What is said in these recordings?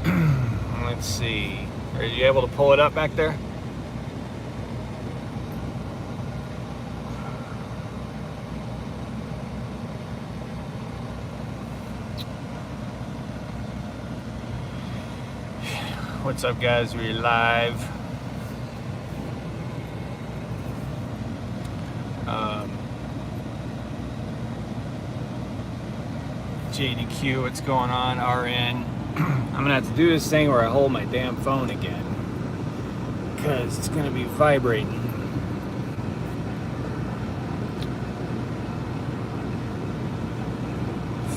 Let's see. Are you able to pull it up back there? What's up, guys? We're live. JDQ, what's going on? RN. I'm gonna have to do this thing where I hold my damn phone again, because it's gonna be vibrating.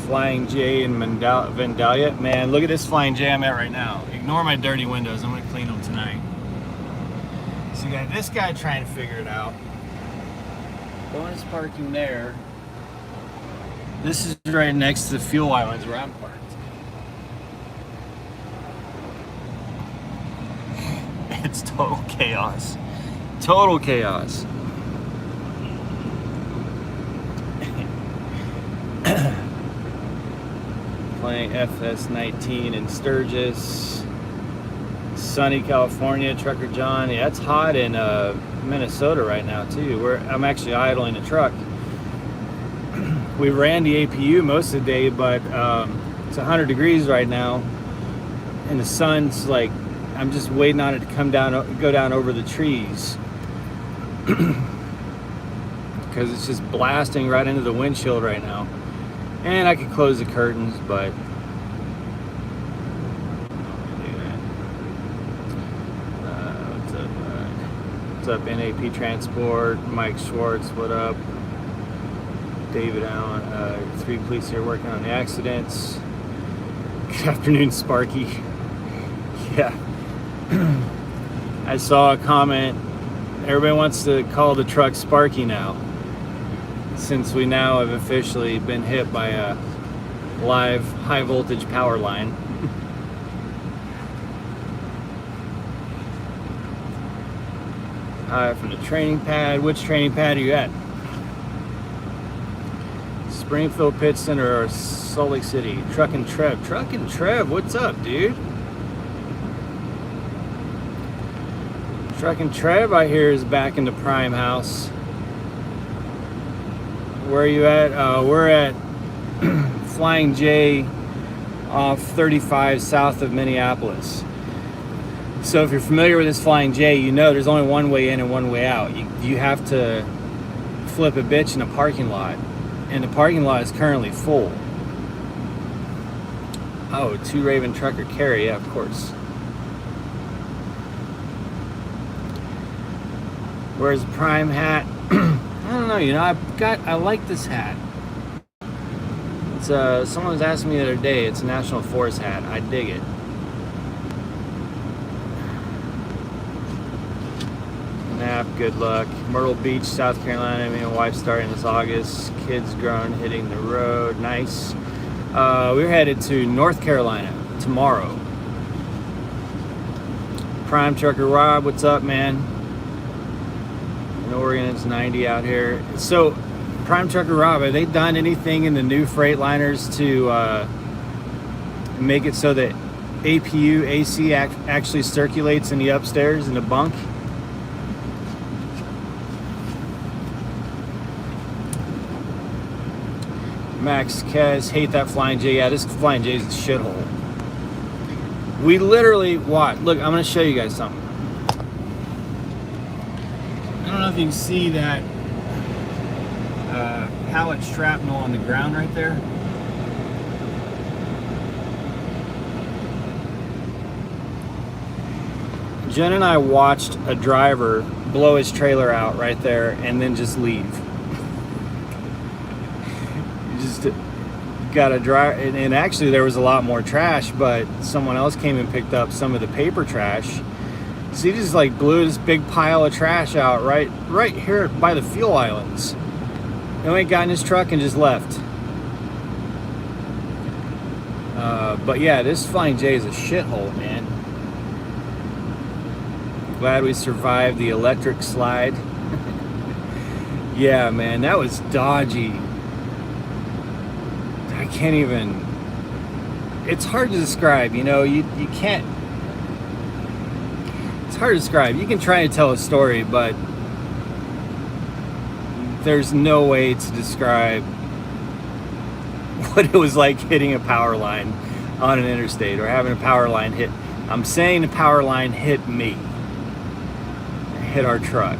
Flying J in Vandalia. Man, look at this Flying J I'm at right now. Ignore my dirty windows. I'm gonna clean them tonight. So you got this guy trying to figure it out. Bonus parking there. This is right next to the fuel islands where I'm parked. It's total chaos. Total chaos. Playing FS19 in Sturgis. Sunny, California, Trucker John. Yeah, it's hot in Minnesota right now too. I'm actually idling a truck. We ran the APU most of the day, but it's 100 degrees right now, and the sun's like, I'm just waiting on it to go down over the trees, because it's just blasting right into the windshield right now. And I could close the curtains, but what's up, NAP Transport? Mike Schwartz, what up? David Allen, 3 police here working on the accidents. Good afternoon, Sparky. Yeah. I saw a comment. Everybody wants to call the truck Sparky now, since we now have officially been hit by a live high voltage power line. Hi from the training pad. Which training pad are you at? Springfield, Pittston, or Salt Lake City? Truck and Trev, what's up, dude? Truck and Trev, I hear, is back in the Prime House. Where are you at? We're at Flying J off 35 south of Minneapolis. So if you're familiar with this Flying J, you know there's only one way in and one way out. You have to flip a bitch in a parking lot. And the parking lot is currently full. Oh, 2 Raven Trucker Carry, yeah, of course. Where's the Prime hat? I don't know, you know, I like this hat. It's someone was asking me the other day, it's a National Forest hat. I dig it. Nap, good luck. Myrtle Beach, South Carolina. Me and my wife starting this August. Kids grown, hitting the road. Nice. We're headed to North Carolina tomorrow. Prime Trucker Rob, what's up, man? In Oregon, it's 90 out here. So, Prime Trucker Rob, have they done anything in the new Freightliners to make it so that APU AC actually circulates in the upstairs in the bunk? Max Kez, hate that Flying J. Yeah, this Flying J is a shithole. We literally, what? Look, I'm going to show you guys something. I don't know if you can see that pallet shrapnel on the ground right there. Jen and I watched a driver blow his trailer out right there and then just leave. Just got a drive, and actually there was a lot more trash, but someone else came and picked up some of the paper trash. So he just like blew this big pile of trash out right here by the fuel islands. Then he got in his truck and just left. But yeah, this Flying J is a shithole, man. Glad we survived the electric slide. Yeah, man, that was dodgy. I can't even. it's hard to describe, you know, you can't, it's hard to describe. You can try to tell a story, but there's no way to describe what it was like hitting a power line on an interstate or having a power line hit. I'm saying the power line hit me, hit our truck.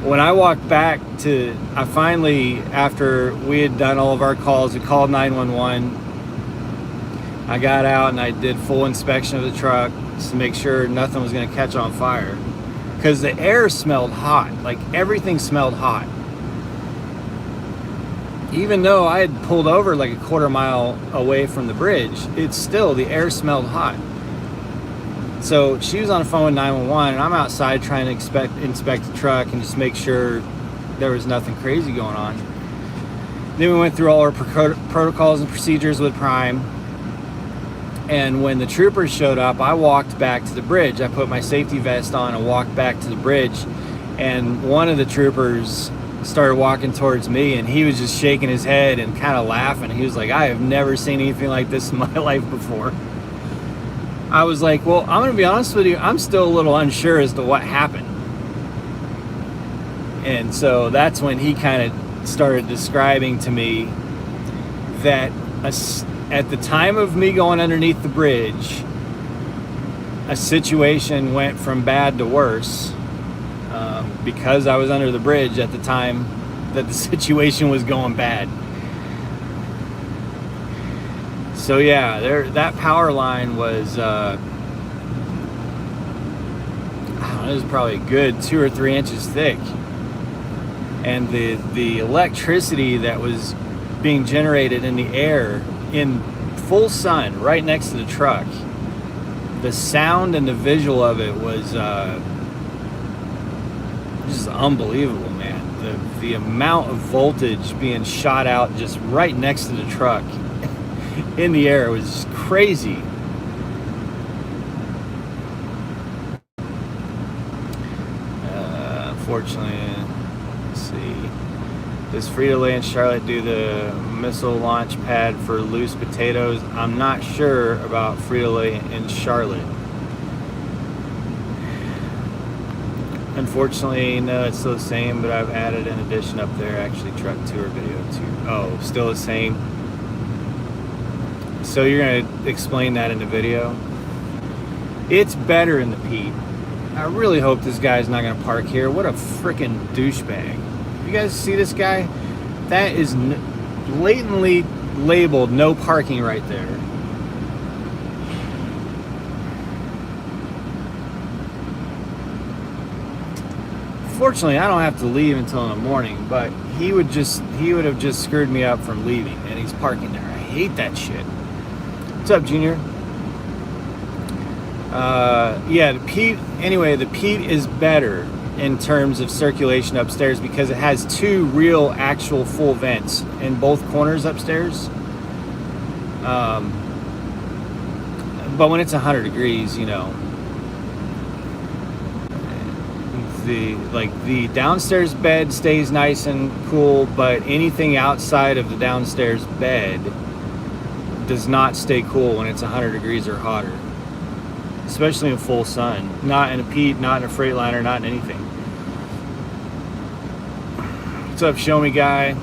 When I walked back to, I finally, after we had done all of our calls, we called 911. I got out and I did full inspection of the truck just to make sure nothing was going to catch on fire. Because the air smelled hot, like everything smelled hot. Even though I had pulled over like a quarter mile away from the bridge, it's still, the air smelled hot. So she was on the phone with 911, and I'm outside trying to inspect the truck and just make sure there was nothing crazy going on. Then we went through all our protocols and procedures with Prime. And when the troopers showed up, I walked back to the bridge. I put my safety vest on and walked back to the bridge. And one of the troopers started walking towards me, and he was just shaking his head and kind of laughing. He was like, I have never seen anything like this in my life before. I was like, well, I'm going to be honest with you, I'm still a little unsure as to what happened. And so that's when he kind of started describing to me that at the time of me going underneath the bridge, a situation went from bad to worse because I was under the bridge at the time that the situation was going bad. So yeah, that power line was, I don't know, it was probably a good 2 or 3 inches thick. And the electricity that was being generated in the air in full sun right next to the truck, the sound and the visual of it was just unbelievable, man. The amount of voltage being shot out just right next to the truck in the air was just crazy. Unfortunately, let's see. Does Frito-Lay in Charlotte do the missile launch pad for loose potatoes? I'm not sure about Frito-Lay in Charlotte. Unfortunately, no, it's still the same, but I've added an addition up there, actually, truck tour video too. Oh, still the same? So you're going to explain that in the video? It's better in the Pete. I really hope this guy's not going to park here. What a freaking douchebag. You guys see this guy? That is blatantly labeled no parking right there. Fortunately, I don't have to leave until in the morning, but he would have just screwed me up from leaving, and he's parking there. I hate that shit. What's up, Junior? Yeah, the Pete is better in terms of circulation upstairs because it has 2 real actual full vents in both corners upstairs. But when it's 100 degrees, you know, the downstairs bed stays nice and cool, but anything outside of the downstairs bed does not stay cool when it's 100 degrees or hotter, especially in full sun. Not in a Pete, not in a Freightliner, not in anything. What's up, Show Me Guy?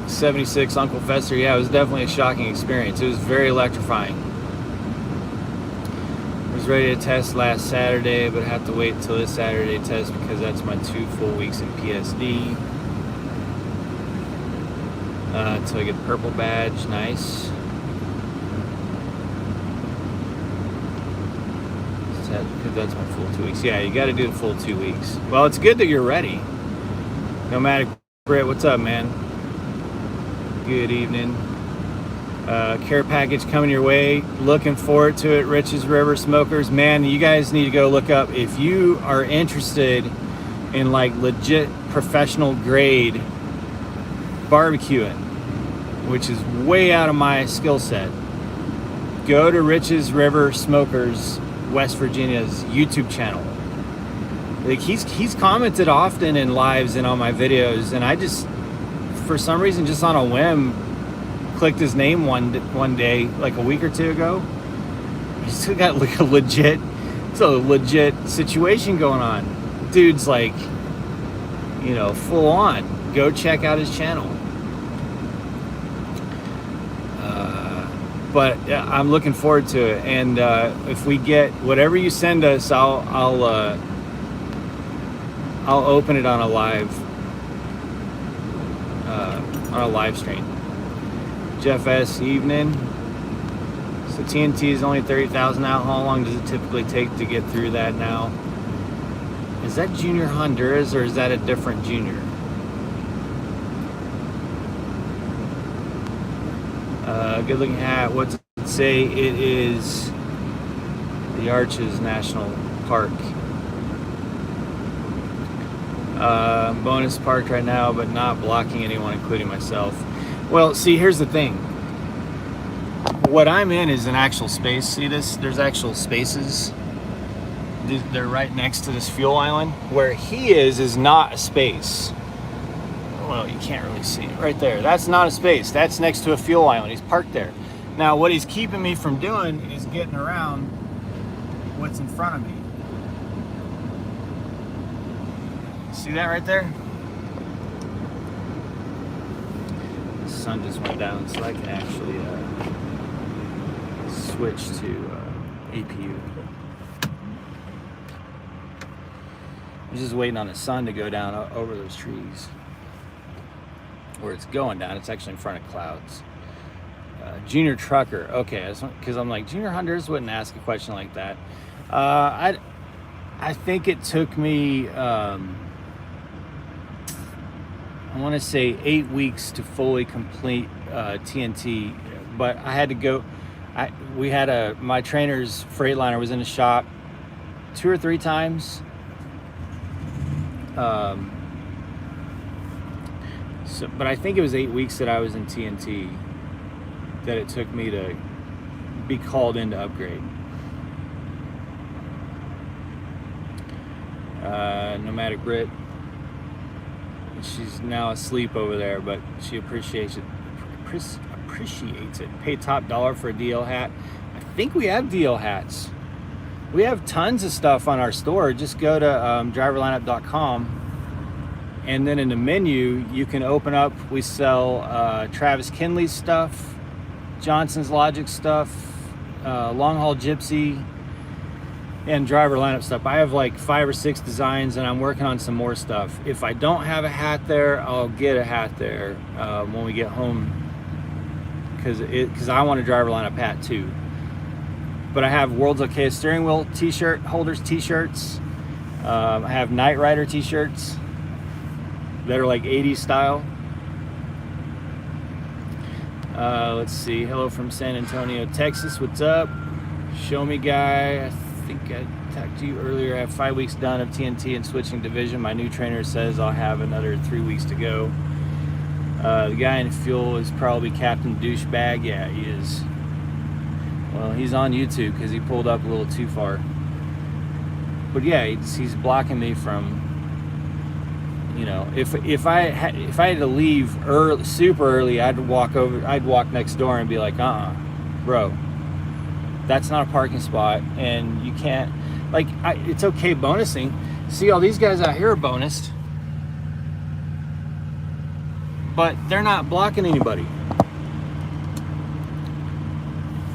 76 Uncle Fester. Yeah, it was definitely a shocking experience. It was very electrifying. I was ready to test last Saturday, but I have to wait until this Saturday test because that's my 2 full weeks in PSD. Until I get the purple badge. Nice. That's my full 2 weeks. Yeah, you got to do the full 2 weeks. Well, it's good that you're ready. Nomadic Brit, what's up, man? Good evening. Care package coming your way. Looking forward to it. Riches River Smokers. Man, you guys need to go look up. If you are interested in like legit professional grade barbecuing, which is way out of my skill set, go to Riches River Smokers West Virginia's YouTube channel. Like he's commented often in lives and on my videos, and I just, for some reason, just on a whim, clicked his name one day, like a week or two ago. He's still got like a legit situation going on. Dude's like, full on. Go check out his channel. But I'm looking forward to it. And if we get whatever you send us, I'll open it on a live stream. Jeff S. Evening. So TNT is only 30,000 out. How long does it typically take to get through that now? Is that Junior Honduras or is that a different Junior? Good looking hat. What's it say? It is the Arches National Park. Bonus parked right now, but not blocking anyone, including myself. Well, see, here's the thing. What I'm in is an actual space. See this? There's actual spaces. They're right next to this fuel island. Where he is not a space. Well, you can't really see it right there. That's not a space. That's next to a fuel island. He's parked there. Now, what he's keeping me from doing is getting around what's in front of me. See that right there? The sun just went down, so I can actually switch to APU. I'm just waiting on the sun to go down over those trees. Where it's going down, it's actually in front of clouds. Junior Trucker, okay, because I'm like, Junior Honduras wouldn't ask a question like that. I think it took me, I want to say 8 weeks to fully complete TNT, but I had to go. My trainer's Freightliner was in the shop 2 or 3 times. But I think it was 8 weeks that I was in TNT that it took me to be called in to upgrade. Nomadic Brit. She's now asleep over there, but she appreciates it. Pay top dollar for a DL hat. I think we have DL hats. We have tons of stuff on our store. Just go to driverlineup.com. And then in the menu, you can open up, we sell Travis Kinley's stuff, Johnson's Logic stuff, Long Haul Gypsy, and driver lineup stuff. I have like 5 or 6 designs and I'm working on some more stuff. If I don't have a hat there, I'll get a hat there when we get home, because I want a driver lineup hat too. But I have World's Okay steering wheel t-shirt holders, t-shirts. I have Knight Rider t-shirts that are like 80s style. Let's see. Hello from San Antonio, Texas. What's up? Show me guy. I think I talked to you earlier. I have 5 weeks done of TNT and switching division. My new trainer says I'll have another 3 weeks to go. The guy in fuel is probably Captain Douchebag. Yeah, he is. Well, he's on YouTube because he pulled up a little too far. But yeah, he's blocking me from. If I had to leave super early, I'd walk next door and be like, bro, that's not a parking spot, and you can't. It's okay bonusing. See, all these guys out here are bonused, but they're not blocking anybody.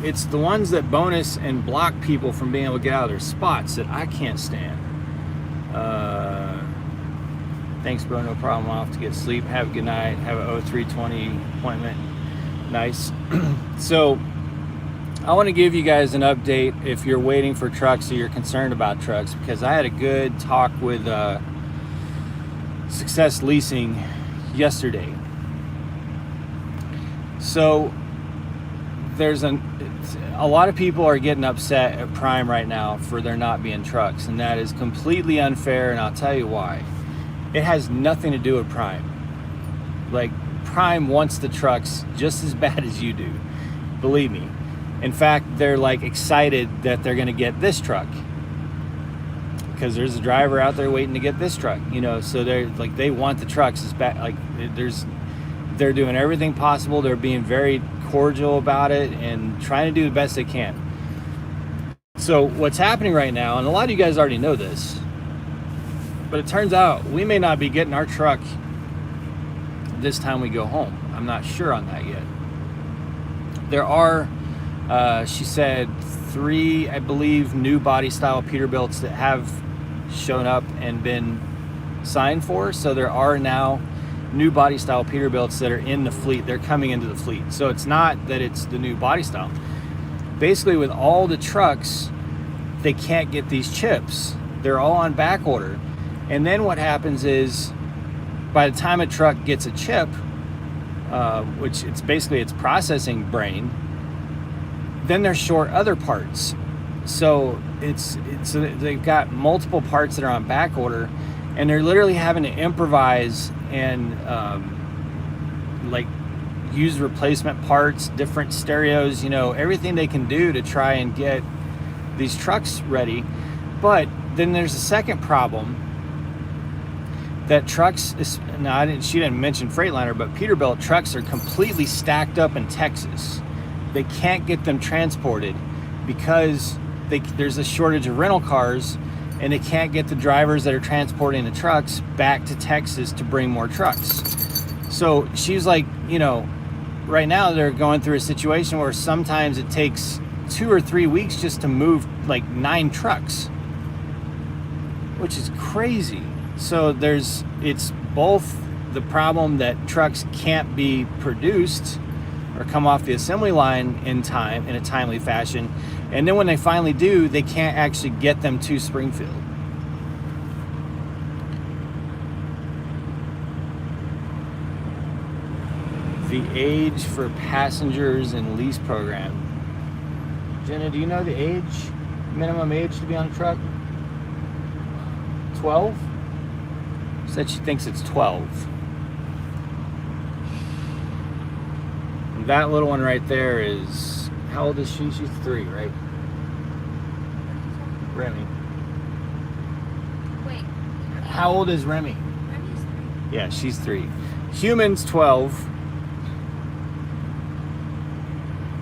It's the ones that bonus and block people from being able to get out of their spots that I can't stand. Thanks, bro. No problem. I'll have to get sleep. Have a good night. Have a 0320 appointment. Nice. So, I want to give you guys an update if you're waiting for trucks or you're concerned about trucks, because I had a good talk with Success Leasing yesterday. So, there's a lot of people are getting upset at Prime right now for there not being trucks, and that is completely unfair, and I'll tell you why. It has nothing to do with Prime. Prime wants the trucks just as bad as you do. Believe me. In fact, they're excited that they're going to get this truck because there's a driver out there waiting to get this truck. So they're they want the trucks as bad. they're doing everything possible. They're being very cordial about it and trying to do the best they can. So what's happening right now, and a lot of you guys already know this, but it turns out we may not be getting our truck this time we go home. I'm not sure on that yet. There are, she said, 3, I believe, new body style Peterbilts that have shown up and been signed for. So there are now new body style Peterbilts that are in the fleet. They're coming into the fleet. So it's not that it's the new body style. Basically, with all the trucks, they can't get these chips. They're all on back order. And then what happens is, by the time a truck gets a chip, which it's basically its processing brain, then they're short other parts. So they've got multiple parts that are on back order, and they're literally having to improvise and like use replacement parts, different stereos, everything they can do to try and get these trucks ready. But then there's a second problem, that trucks she didn't mention Freightliner, but Peterbilt trucks are completely stacked up in Texas. They can't get them transported because there's a shortage of rental cars, and they can't get the drivers that are transporting the trucks back to Texas to bring more trucks. So she's like, right now they're going through a situation where sometimes it takes 2 or 3 weeks just to move like 9 trucks, which is crazy. So it's both the problem that trucks can't be produced or come off the assembly line in a timely fashion, and then when they finally do, they can't actually get them to Springfield. The age for passengers in lease program. Jenna, do you know the minimum age to be on a truck? 12? Said she thinks it's 12. And that little one right there is, how old is she? She's 3, right? Remy. Wait. How old is Remy? Remy's 3. Yeah, she's 3. Human's 12.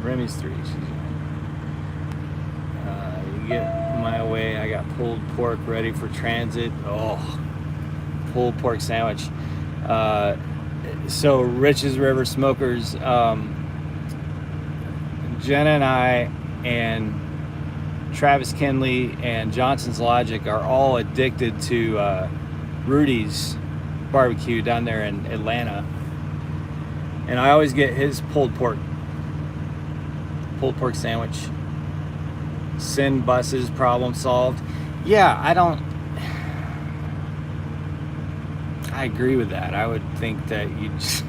Remy's 3. You get my way. I got pulled pork ready for transit. Oh, pulled pork sandwich. So Rich's River Smokers, Jenna and I and Travis Kinley and Johnson's Logic are all addicted to Rudy's barbecue down there in Atlanta, and I always get his pulled pork sandwich. Send buses, problem solved. Yeah, I agree with that. I would think that you just,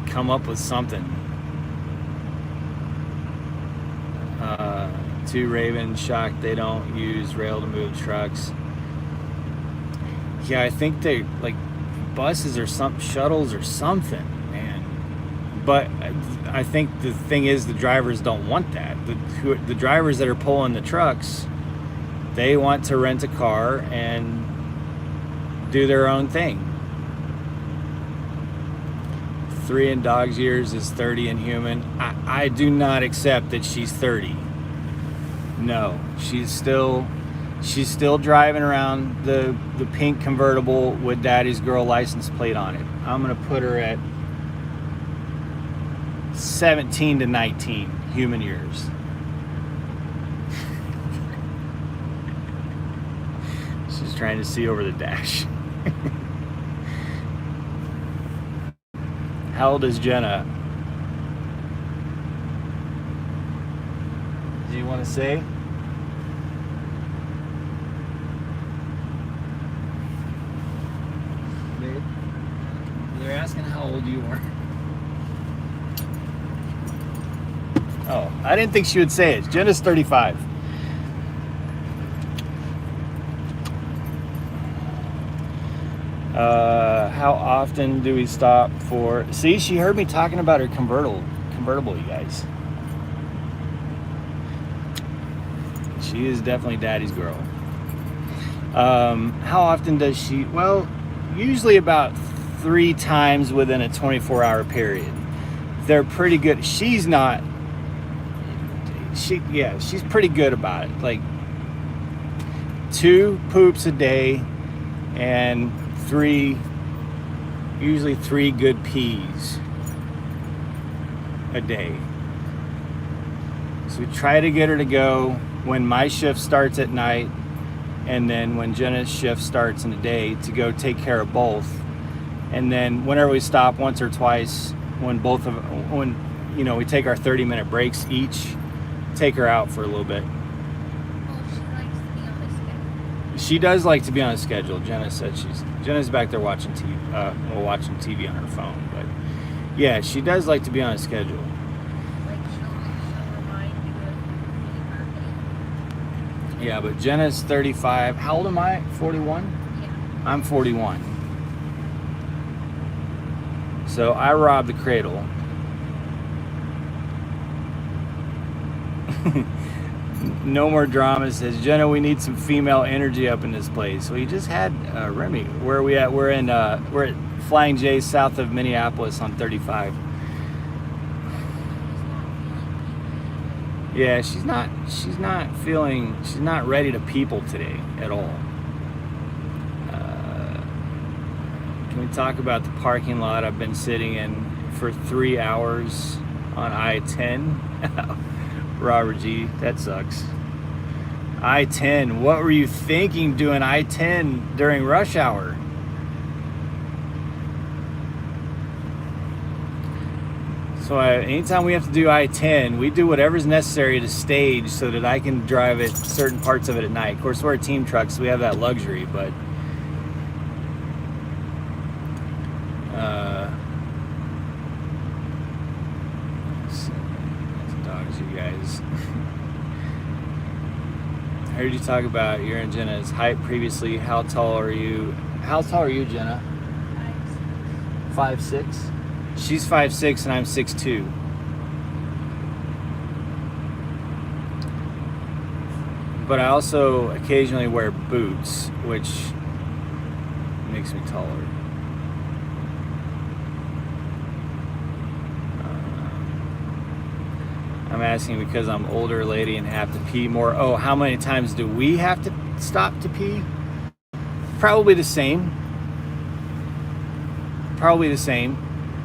come up with something. To Raven, shocked they don't use rail to move trucks. Yeah, I think they buses or shuttles or something, man. But I think the thing is, the drivers don't want that. The drivers that are pulling the trucks, they want to rent a car and do their own thing. 3 in dog's years is 30 in human. I do not accept that she's 30. No, she's still driving around the pink convertible with Daddy's Girl license plate on it. I'm gonna put her at 17 to 19 human years. She's trying to see over the dash. How old is Jenna? Do you want to say? They're asking how old you were. Oh, I didn't think she would say it. Jenna's 35. How often do we stop for... See, she heard me talking about her convertible, you guys. She is definitely Daddy's girl. How often does she... Well, usually about 3 times within a 24-hour period. They're pretty good. She's pretty good about it. Like 2 poops a day and usually 3 good pees a day. So we try to get her to go when my shift starts at night, and then when Jenna's shift starts in the day, to go take care of both. And then whenever we stop once or twice, when we take our 30-minute breaks each, take her out for a little bit. She does like to be on a schedule. Jenna said Jenna's back there watching TV on her phone. But yeah, she does like to be on a schedule. Like she'll remind you of Yeah, but Jenna's 35. How old am I? 41? Yeah. I'm 41. So I robbed the cradle. No more drama. Says Jenna, we need some female energy up in this place. We just had Remy. Where are we at? We're at Flying J south of Minneapolis on 35. Yeah, she's not ready to people today at all. Can we talk about the parking lot I've been sitting in for 3 hours on I-10? Robert G, that sucks. I-10, what were you thinking doing I-10 during rush hour? So anytime we have to do I-10, we do whatever's necessary to stage so that I can drive it, certain parts of it at night. Of course, we're a team truck, so we have that luxury, but dogs, you guys. I heard you talk about your and Jenna's height previously. How tall are you? How tall are you, Jenna? 5'6". She's 5'6" and I'm 6'2". But I also occasionally wear boots, which makes me taller. I'm asking because I'm older lady and have to pee more. Oh, how many times do we have to stop to pee? Probably the same.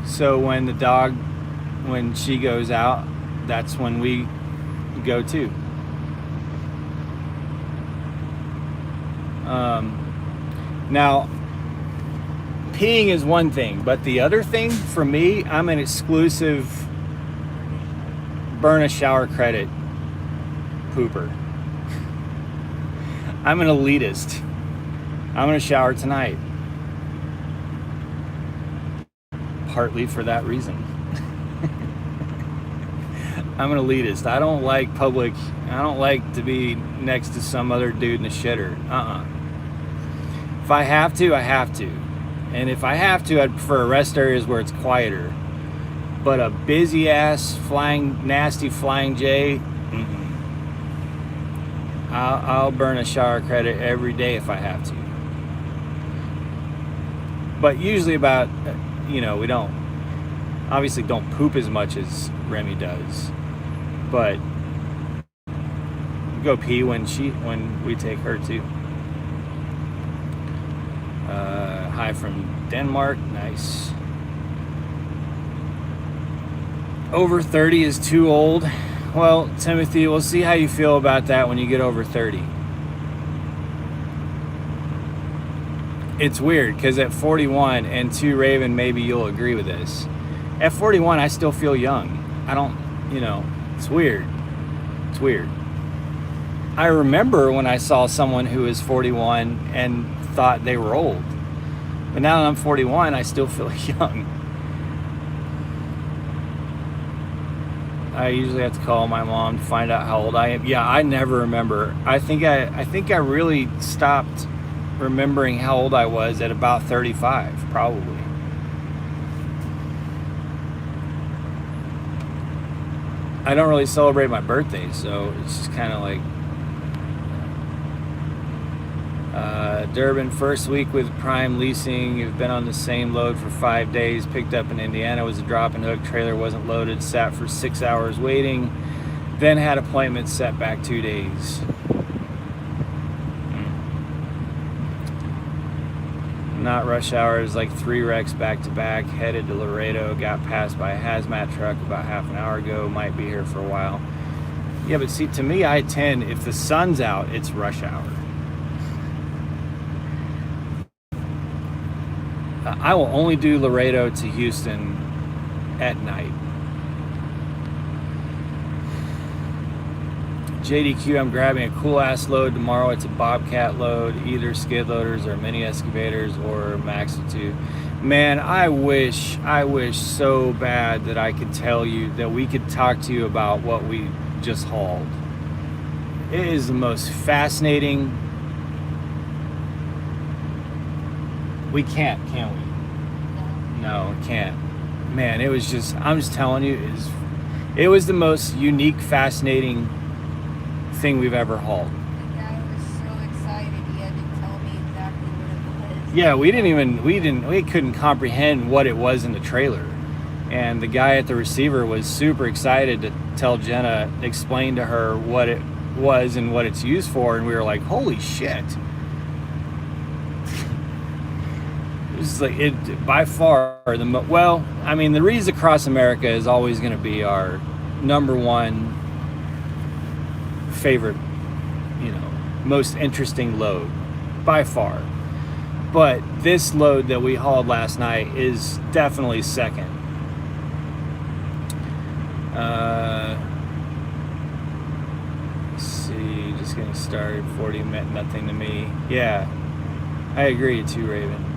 So when she goes out, that's when we go too. Now, peeing is one thing, but the other thing for me, I'm an exclusive burn a shower credit pooper. I'm an elitist. I'm gonna shower tonight. Partly for that reason. I'm an elitist. I don't like public. I don't like to be next to some other dude in a shitter. If I have to, I have to. And if I have to, I'd prefer rest areas where it's quieter. But a busy ass nasty flying J, I'll burn a shower credit every day if I have to. But usually we obviously don't poop as much as Remy does. But go pee when we take her to. Hi from Denmark, nice. Over 30 is too old. Well, Timothy, we'll see how you feel about that when you get over 30. It's weird because at 41, and to Raven, maybe you'll agree with this. At 41, I still feel young. I don't, it's weird. It's weird. I remember when I saw someone who was 41 and thought they were old. But now that I'm 41, I still feel young. I usually have to call my mom to find out how old I am. Yeah, I never remember. I think I really stopped remembering how old I was at about 35, probably. I don't really celebrate my birthday, so it's just kind of like, Durban, first week with Prime Leasing. You've been on the same load for 5 days. Picked up in Indiana, was a drop and hook. Trailer wasn't loaded. Sat for 6 hours waiting. Then had appointments set back 2 days. Not rush hours, like 3 wrecks back to back. Headed to Laredo. Got passed by a hazmat truck about half an hour ago. Might be here for a while. Yeah, but see, to me, I-10, if the sun's out, it's rush hour. I will only do Laredo to Houston at night. JDQ, I'm grabbing a cool ass load tomorrow. It's a Bobcat load, either skid loaders or mini excavators or Maxi 2. Man, I wish so bad that I could tell you that we could talk to you about what we just hauled. It is the most fascinating. We can't, can we? No, we can't. Man, it was just, I'm just telling you, it was the most unique, fascinating thing we've ever hauled. The guy was so excited he had to tell me exactly what it was. Yeah, we couldn't comprehend what it was in the trailer. And the guy at the receiver was super excited to tell Jenna, explain to her what it was and what it's used for, and we were like, holy shit. It's like it by far well, I mean, the Reeds Across America is always going to be our number one favorite, most interesting load by far. But this load that we hauled last night is definitely second. Let's see, just getting started. 40 meant nothing to me. Yeah, I agree too, Raven.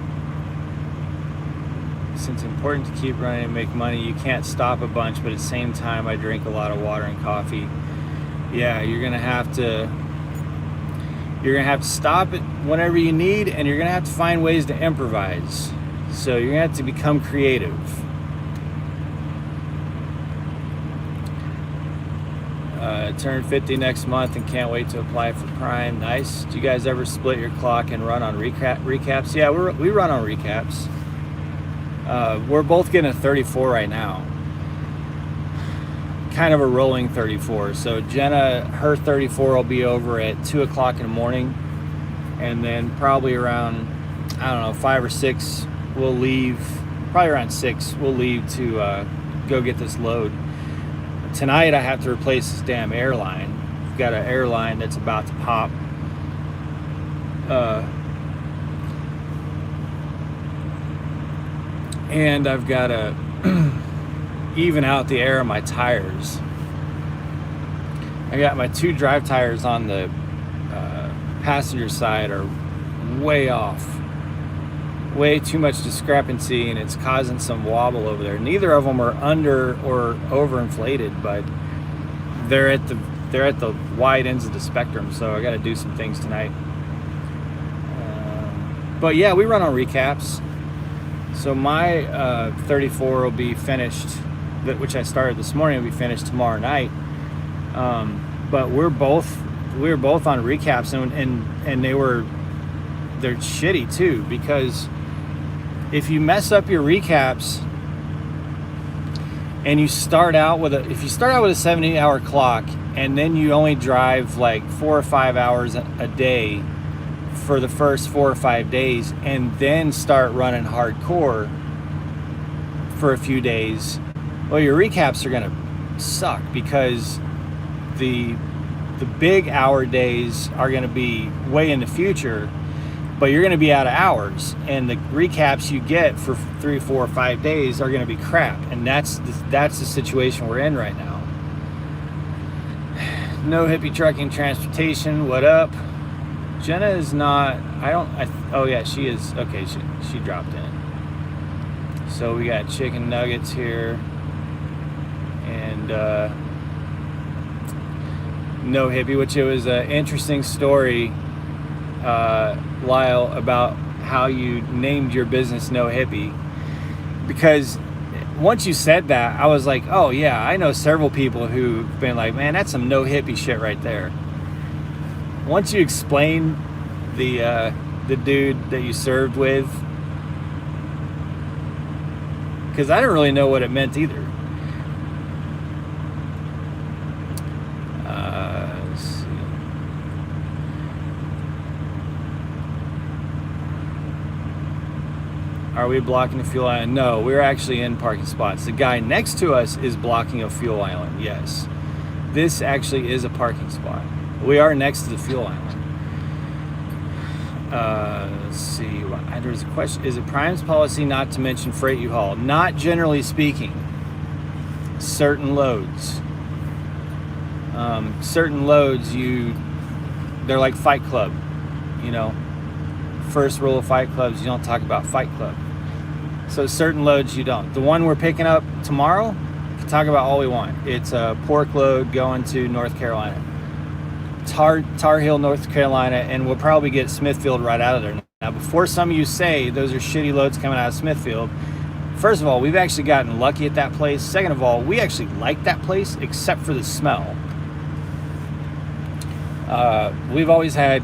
Since it's important to keep running and make money, you can't stop a bunch, but at the same time, I drink a lot of water and coffee. Yeah, you're gonna have to stop it whenever you need, and you're gonna have to find ways to improvise. So you're gonna have to become creative. Turn 50 next month and can't wait to apply for Prime. Nice. Do you guys ever split your clock and run on recaps? Yeah, we run on recaps. We're both getting a 34 right now. Kind of a rolling 34. So Jenna, her 34 will be over at 2 o'clock in the morning. And then probably around, 5 or 6, we'll leave. Probably around 6, we'll leave to go get this load. Tonight I have to replace this damn airline. We've got an airline that's about to pop. And I've got to even out the air of my tires. I got my 2 drive tires on the passenger side are way off. Way too much discrepancy, and it's causing some wobble over there. Neither of them are under or overinflated, but they're at the wide ends of the spectrum, so I got to do some things tonight. But yeah, we run on recaps. So my 34 will be finished, which I started this morning, will be finished tomorrow night. But we were both on recaps, and they're shitty too, because if you mess up your recaps and you start out with a 70-hour clock, and then you only drive like 4 or 5 hours a day for the first 4 or 5 days, and then start running hardcore for a few days, well, your recaps are gonna suck, because the big hour days are gonna be way in the future, but you're gonna be out of hours, and the recaps you get for 3, 4, 5 days are gonna be crap, and that's the situation we're in right now. No Hippie Trucking Transportation, what up? Jenna is not, oh yeah, she is, okay, she dropped in. So we got chicken nuggets here, and No Hippie, which it was an interesting story, Lyle, about how you named your business No Hippie, because once you said that, I was like, oh yeah, I know several people who've been like, man, that's some No Hippie shit right there. Once you explain the dude that you served with? Because I didn't really know what it meant either. Let's see. Are we blocking the fuel island? No, we're actually in parking spots. The guy next to us is blocking a fuel island. Yes, this actually is a parking spot. We are next to the fuel island. Let's see. There's a question. Is it Prime's policy not to mention freight you haul? Not generally speaking. Certain loads. Certain loads, they're like Fight Club. You know, first rule of Fight Clubs, you don't talk about Fight Club. So certain loads you don't. The one we're picking up tomorrow, we can talk about all we want. It's a pork load going to North Carolina. Tar Heel, North Carolina, and we'll probably get Smithfield right out of there. Now, before some of you say those are shitty loads coming out of Smithfield, first of all, we've actually gotten lucky at that place. Second of all, we actually like that place, except for the smell. We've always had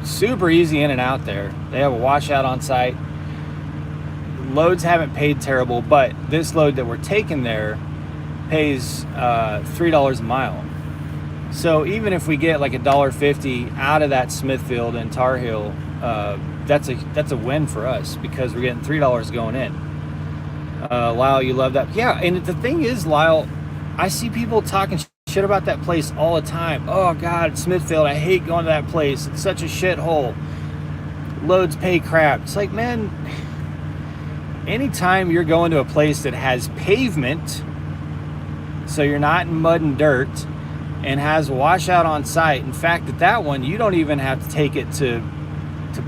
super easy in and out there. They have a washout on site. Loads haven't paid terrible, but this load that we're taking there pays $3 a mile. So even if we get like $1.50 out of that Smithfield and Tar Heel, that's a win for us because we're getting $3 going in. Lyle, you love that. Yeah, and the thing is, Lyle, I see people talking shit about that place all the time. Oh God, Smithfield, I hate going to that place. It's such a shithole. Loads pay crap. It's like, man, anytime you're going to a place that has pavement, so you're not in mud and dirt, and has a washout on site. In fact, at that one, you don't even have to take it to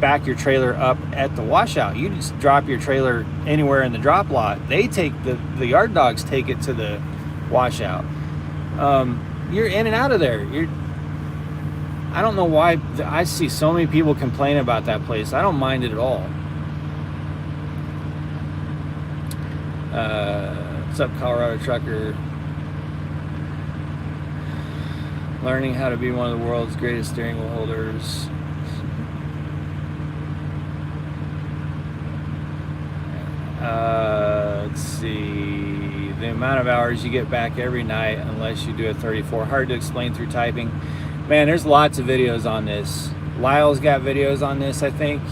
back your trailer up at the washout. You just drop your trailer anywhere in the drop lot. They take the yard dogs take it to the washout. You're in and out of there. I don't know why I see so many people complain about that place. I don't mind it at all. What's up, Colorado Trucker? Learning how to be one of the world's greatest steering wheel holders. Let's see. The amount of hours you get back every night unless you do a 34. Hard to explain through typing. Man, there's lots of videos on this. Lyle's got videos on this, I think.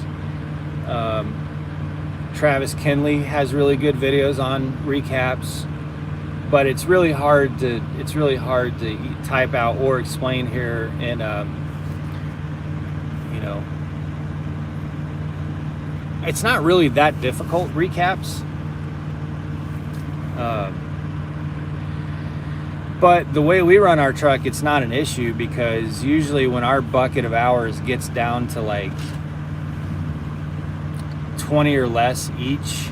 Travis Kinley has really good videos on recaps. But it's really hard to type out or explain here, and you know, it's not really that difficult, recaps. But the way we run our truck, it's not an issue because usually when our bucket of hours gets down to like 20 or less each,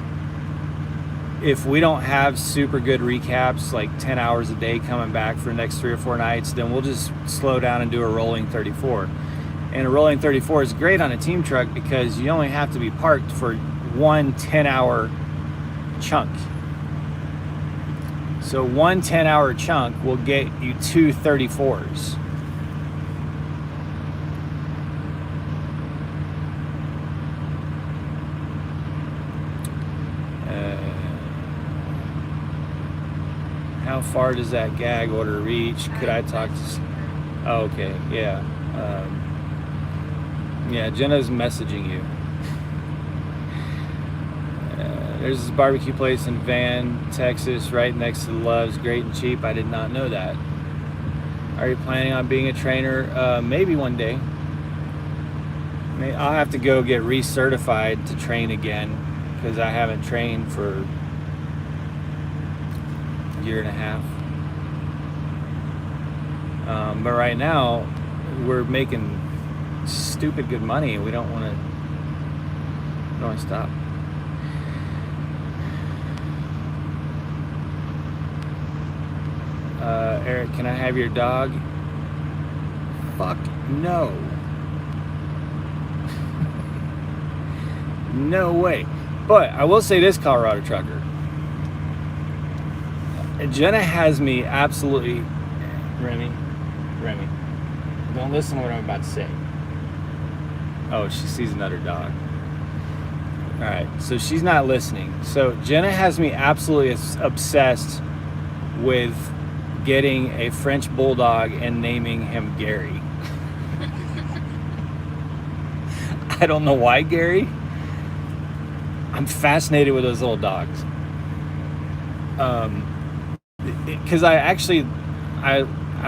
if we don't have super good recaps, like 10 hours a day coming back for the next 3 or 4 nights, then we'll just slow down and do a rolling 34. And a rolling 34 is great on a team truck because you only have to be parked for one 10-hour chunk. So one 10-hour chunk will get you 2 34s. How far does that gag order reach? Could I talk to... Oh, okay, yeah. Yeah, Jenna's messaging you. There's this barbecue place in Van, Texas, right next to the Love's. Great and cheap. I did not know that. Are you planning on being a trainer? Maybe one day. I'll have to go get recertified to train again because I haven't trained for year and a half. But right now we're making stupid good money and we don't want to stop. Eric, can I have your dog? Fuck no. No way. But I will say this, Colorado Trucker. Jenna has me absolutely... Remy, don't listen to what I'm about to say. Oh, she sees another dog. All right, so she's not listening. So Jenna has me absolutely obsessed with getting a French bulldog and naming him Gary. I don't know why Gary. I'm fascinated with those little dogs. Because I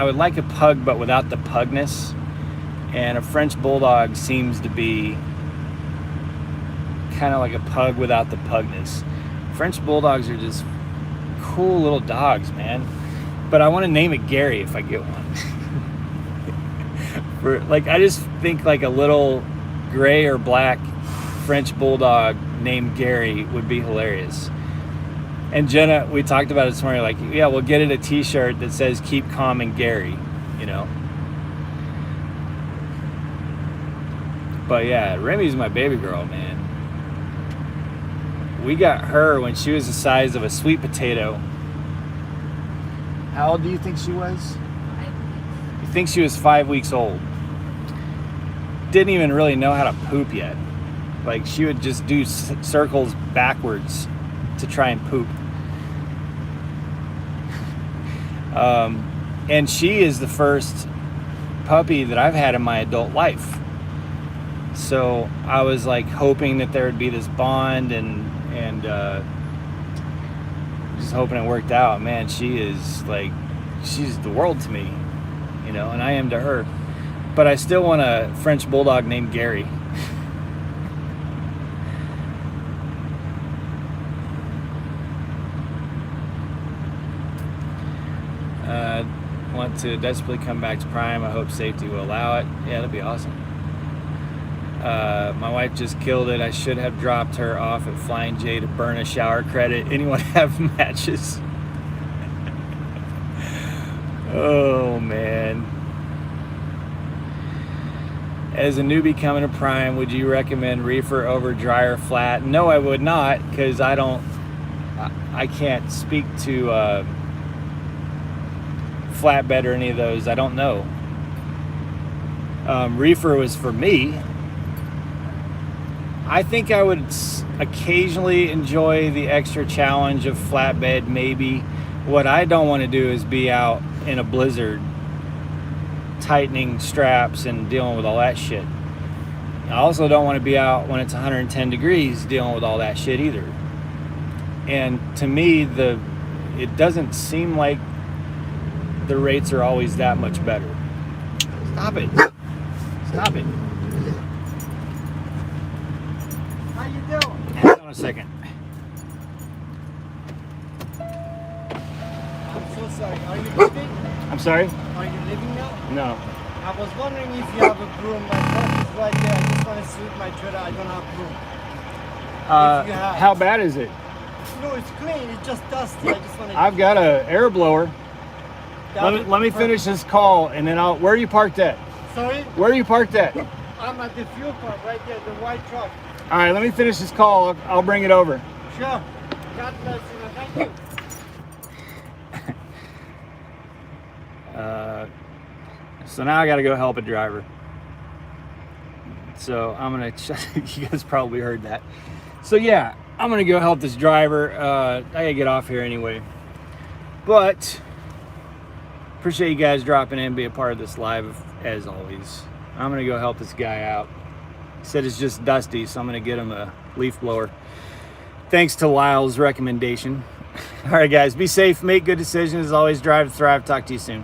would like a pug, but without the pugness. And a French bulldog seems to be kind of like a pug without the pugness. French bulldogs are just cool little dogs, man. But I want to name it Gary if I get one. I just think like a little gray or black French bulldog named Gary would be hilarious. And Jenna, we talked about it this morning, like, yeah, we'll get it a t-shirt that says "Keep Calm and Gary," you know. But yeah, Remy's my baby girl, man. We got her when she was the size of a sweet potato. How old do you think she was? 5 weeks. You think she was 5 weeks old? Didn't even really know how to poop yet. Like, she would just do circles backwards to try and poop. And she is the first puppy that I've had in my adult life. So I was like hoping that there would be this bond and just hoping it worked out. Man, she's the world to me, you know, and I am to her. But I still want a French bulldog named Gary. Want to desperately come back to Prime. I hope safety will allow it. Yeah, that'd be awesome. My wife just killed it. I should have dropped her off at Flying J to burn a shower credit. Anyone have matches? Oh, man. As a newbie coming to Prime, would you recommend reefer over dry or flat? No, I would not, because I can't speak to flatbed or any of those. I don't know. Reefer was for me. I think I would occasionally enjoy the extra challenge of flatbed, maybe. What I don't want to do is be out in a blizzard tightening straps and dealing with all that shit. I also don't want to be out when it's 110 degrees dealing with all that shit either. And to me, it doesn't seem like the rates are always that much better. Stop it. Stop it. How you doing? Hang on a second. I'm so sorry. Are you leaving? I'm sorry? Are you leaving now? No. I was wondering if you have a broom. My truck is right there. I just want to sweep my trailer. I don't have broom. If you have. How bad is it? No, it's clean. It's just dusty. I just want to. I've got a air blower. Let me finish this call and then where are you parked at? Sorry? Where are you parked at? I'm at the fuel pump right there, the white truck. All right, let me finish this call. I'll bring it over. Sure. God bless you. and Thank you. So now I got to go help a driver. So I'm going to, you guys probably heard that. So yeah, I'm going to go help this driver. I got to get off here anyway. But appreciate you guys dropping in and be a part of this live as always. I'm going to go help this guy out. He said it's just dusty, so I'm going to get him a leaf blower. Thanks to Lyle's recommendation. All right, guys, be safe, make good decisions. As always, drive to thrive. Talk to you soon.